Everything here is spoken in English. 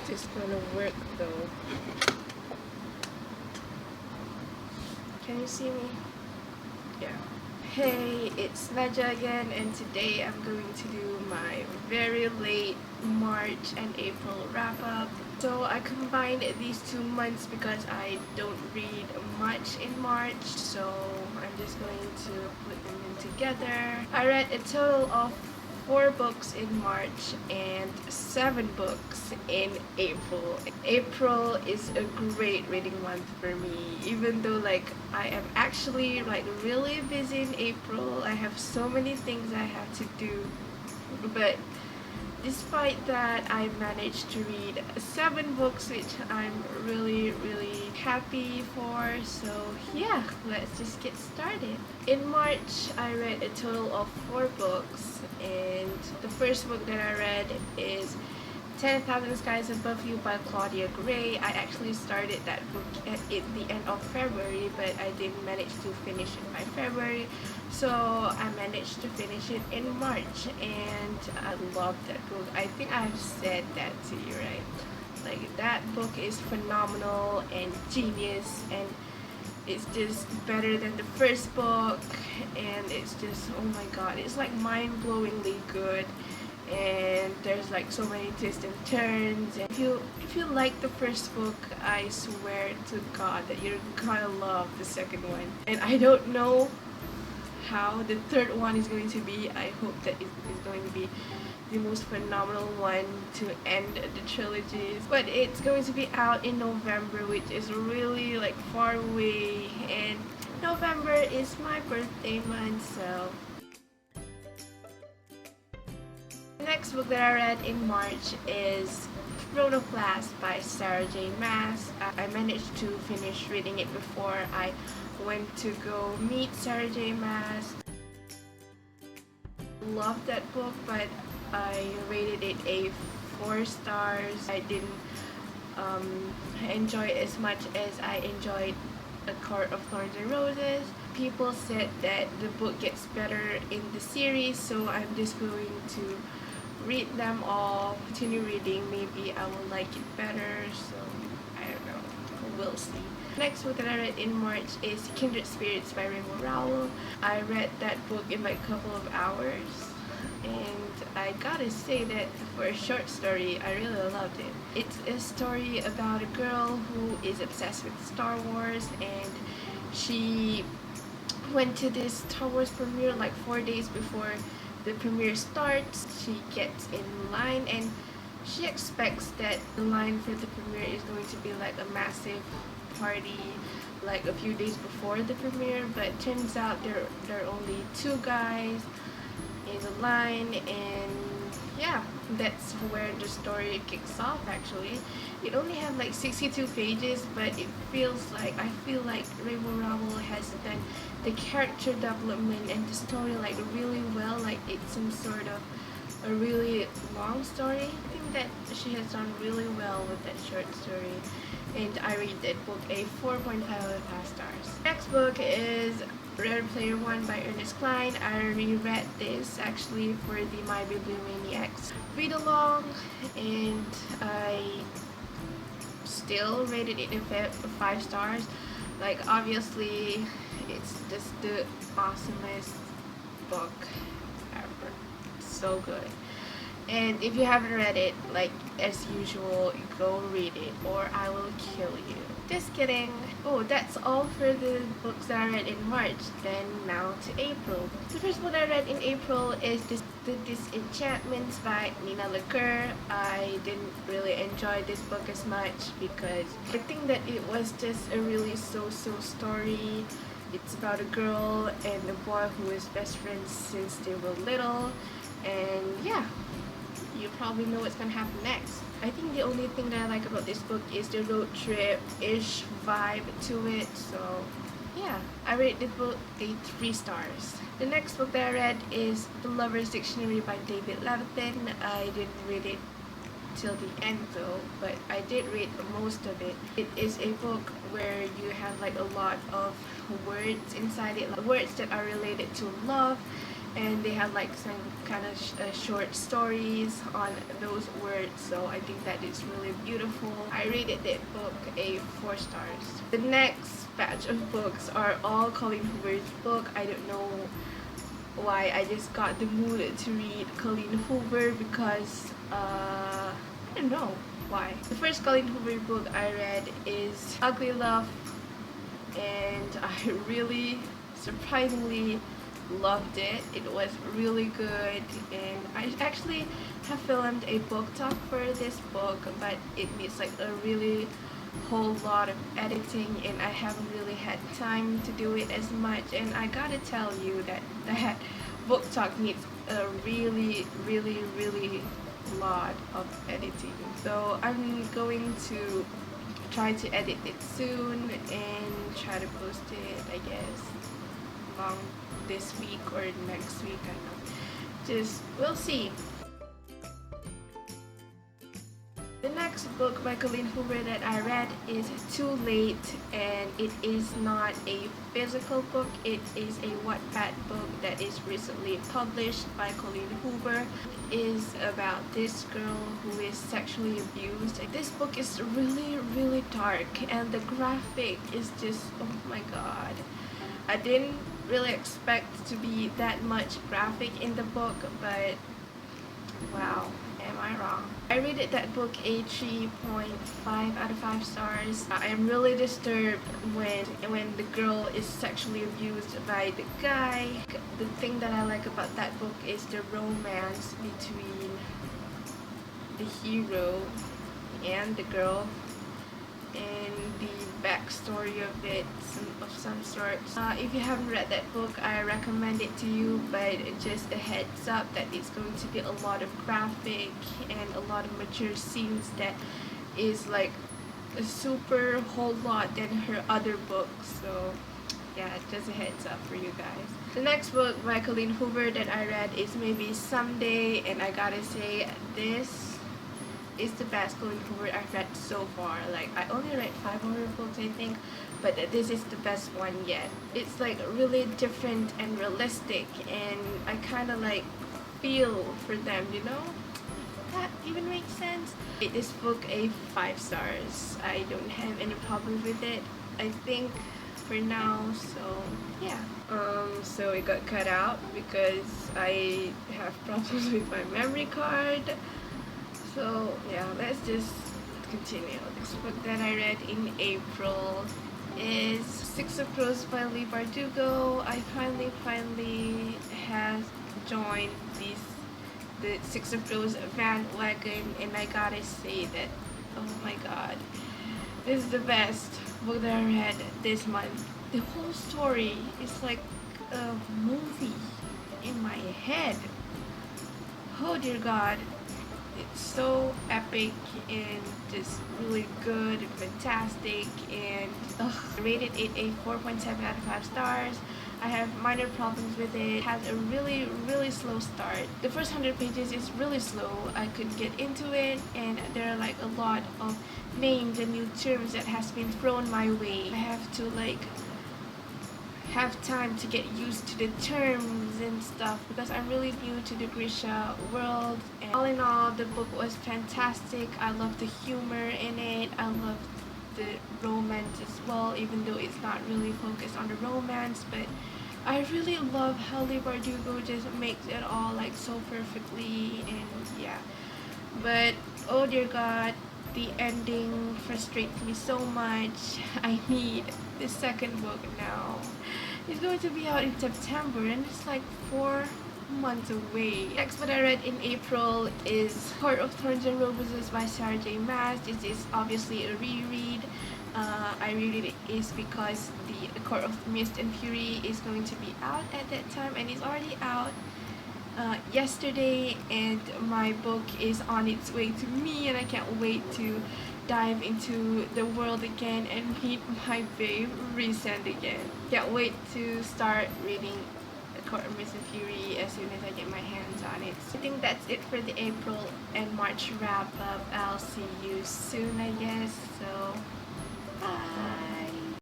this gonna work though? Can you see me? Yeah. Hey, it's Naja again, and today I'm going to do my very late March and April wrap-up. So I combined these 2 months because I don't read much in March, so I'm just going to put them in together. I read a total of 4 books in March and 7 books in April. April is a great reading month for me, even though I am actually really busy in April. I have so many things I have to do, but despite that, I managed to read 7 books, which I'm really happy for. So yeah, let's just get started. In March, I read a total of 4 books, and the first book that I read is 10,000 Skies Above You by Claudia Gray. I actually started that book at the end of February, but I didn't manage to finish it by February, so I managed to finish it in March, and I love that book. I think I've said that to you, right? That book is phenomenal and genius, and it's just better than the first book, and it's just, oh my god, it's mind-blowingly good. And there's so many twists and turns, and if you like the first book, I swear to god that you're gonna love the second one. And I don't know how the third one is going to be. I hope that it is going to be the most phenomenal one to end the trilogies, but it's going to be out in November, which is really far away, and November is my birthday month. So the next book that I read in March is Protoplast by Sarah J. Maas. I managed to finish reading it before I went to go meet Sarah J. Maas. Love that book, but I rated it a 4 stars. I didn't enjoy it as much as I enjoyed A Court of Thorns and Roses. People said that the book gets better in the series, so I'm just going to read them all, continue reading. Maybe I will like it better, so I don't know, we'll see. Next book that I read in March is Kindred Spirits by Rainbow Rowell. I read that book in a couple of hours, and I gotta say that for a short story, I really loved it. It's a story about a girl who is obsessed with Star Wars, and she went to this Star Wars premiere 4 days before the premiere starts. She gets in line, and she expects that the line for the premiere is going to be a massive party a few days before the premiere, but turns out there are only 2 guys in the line, and yeah, that's where the story kicks off. Actually, it only has 62 pages, but I feel like Rainbow Rowell has done the character development and the story really well. It's some sort of a really long story. I think that she has done really well with that short story, and I rate that book a 4.5 out of 5 stars. Next book is Ready Player One by Ernest Cline. I reread this actually for the MYBibliomaniacs read along, and I still rated it a 5 stars. Obviously, it's just the awesomest book ever. So good. And if you haven't read it, as usual, go read it or I will kill you. Just kidding. Oh, that's all for the books that I read in March. Then now to April. The first book I read in April is The Disenchantments by Nina LeCoeur. I didn't really enjoy this book as much because I think that it was just a really so-so story. It's about a girl and a boy who is best friends since they were little, and yeah, you probably know what's gonna happen next. I think the only thing that I like about this book is the road trip-ish vibe to it, so yeah, I rate this book a 3 stars. The next book that I read is The Lover's Dictionary by David Levitin. I didn't read it till the end though, but I did read most of it. It is a book where you have a lot of words inside it, words that are related to love, and they have like some kind of short stories on those words, so I think that it's really beautiful. I rated that book a 4 stars. The next batch of books are all Colleen Hoover's book. I don't know why, I just got the mood to read Colleen Hoover because I don't know why. The first Colleen Hoover book I read is Ugly Love, and I really surprisingly loved it. It was really good, and I actually have filmed a book talk for this book, but it needs like a really whole lot of editing, and I haven't really had time to do it as much. And I gotta tell you that book talk needs a really lot of editing, so I'm going to try to edit it soon and try to post it, I guess, along this week or next week. I don't know, just we'll see. The next book by Colleen Hoover that I read is Too Late, and it is not a physical book, it is a Wattpad book that is recently published by Colleen Hoover. It is about this girl who is sexually abused. This book is really dark, and the graphic is just, oh my god. I didn't really expect to be that much graphic in the book, but wow, am I wrong. I rated that book a 3.5 out of 5 stars. I am really disturbed when the girl is sexually abused by the guy. The thing that I like about that book is the romance between the hero and the girl, and the backstory of it of some sort. If you haven't read that book, I recommend it to you, but just a heads up that it's going to be a lot of graphic and a lot of mature scenes that is like a super whole lot than her other books. So yeah, just a heads up for you guys. The next book by Colleen Hoover that I read is Maybe Someday, and I gotta say, this is the best Colleen Hoover I've read so far. Like, I only read 5 horror books, I think, but this is the best one yet. It's like really different and realistic, and I kind of like feel for them, you know? That even makes sense. I rate this book a 5 stars. I don't have any problem with it, I think, for now. So yeah. So it got cut out because I have problems with my memory card. So yeah, let's just continue. This book that I read in April is Six of Crows by Leigh Bardugo. I finally have joined the Six of Crows bandwagon, and I gotta say that, oh my god, this is the best book that I read this month. The whole story is like a movie in my head. Oh dear god. It's so epic and just really good and fantastic, and I rated it a 4.7 out of 5 stars. I have minor problems with it. It has a really slow start. The first 100 pages is really slow. I could get into it, and there are like a lot of names and new terms that has been thrown my way. I have to like have time to get used to the terms and stuff because I'm really new to the Grisha world. And all in all, the book was fantastic. I love the humor in it. I love the romance as well, even though it's not really focused on the romance, but I really love how Leigh Bardugo just makes it all like so perfectly, and yeah. But oh dear god, the ending frustrates me so much. I need the second book now. It's going to be out in September, and it's like 4 months away. Next what I read in April is Court of Thorns and Roses by Sarah J. Maas. This is obviously a reread. I reread it is because the Court of Mist and Fury is going to be out at that time, and it's already out yesterday, and my book is on its way to me, and I can't wait to dive into the world again and meet my babe Resend again. Can't wait to start reading The Court of Mist and Fury as soon as I get my hands on it. So I think that's it for the April and March wrap up. I'll see you soon, I guess. So bye.